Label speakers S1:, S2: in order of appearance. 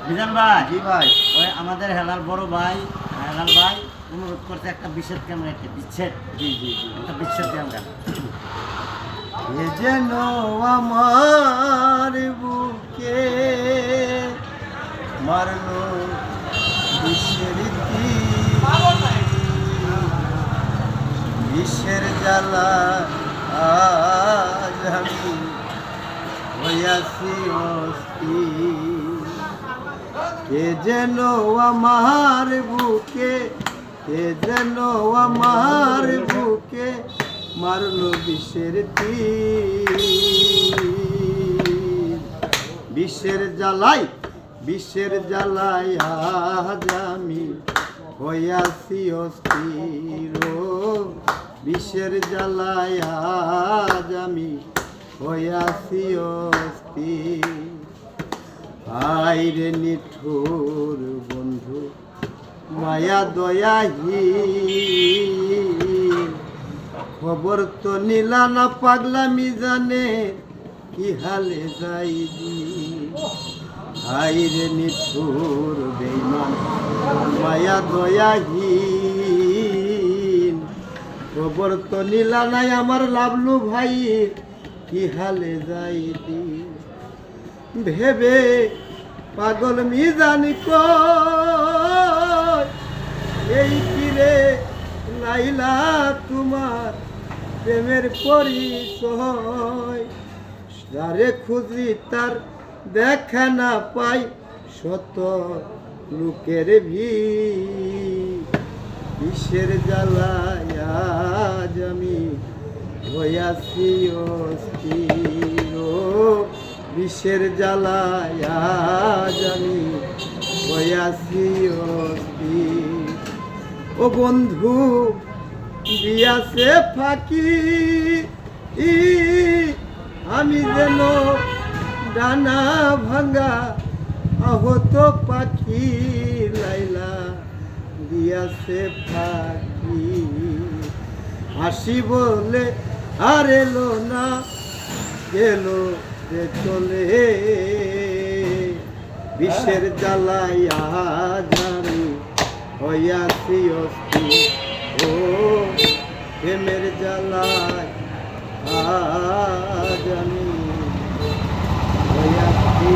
S1: মিজান ভাই,
S2: জি ভাই।
S1: ওই আমাদের হেলার বড় ভাই হেলাল ভাই অনুরোধ করতে একটা বিচ্ছেদ কেন একটা বিচ্ছেদ
S2: জি জি জি।
S1: একটা বিচ্ছেদ কেন গান।
S2: এ যেন আমার বুকে মারলো বিষের বিষের জ্বালা আজ আমি হইয়াছি অস্থির। কে যেন আমার বুকে, কে যেন আমার বুকে মারলো বিষের তীর। বিষের জ্বালাই, বিষের জ্বালাই আজ আমি হইয়াছি অস্থির। ও বিষের জ্বালাই আজ আমি হইয়াছি অস্থির। আইরে নিঠুর বন্ধু মায়া দয়াহীন, খবর তো নিলা না পাগলামি জানে কি হালে যাইবি। আইরে নিঠুর বেঈমান মায়া দয়াহীন, খবর তো নিলা নাই আমার লাভলু ভাই কি হালে যাইবি। ভেবে পাগল মিজানি কই এই কিরে লাইলা তোমার প্রেমের পরিচয়। যারে খুঁজি তার দেখা না পাই, শত লোকের ভিড়। বিষের জ্বালায় আজ আমি হইয়াছি অস্থির। ও বিষের জ্বালায় আজ আমি হইয়াছি অস্থির। ও বন্ধু দিয়াছে ফাঁকি, আমি যেন ডানা ভাঙ্গা আহত পাখি। লাইলা দিয়াছে ফাঁকি, হাসি বলে আর এলো না, গেল যে চলে। বিষের জ্বালাই আজ আমি হইয়াছি অস্থির। ও প্রেমের জ্বালাই আজ আমি হইয়াছি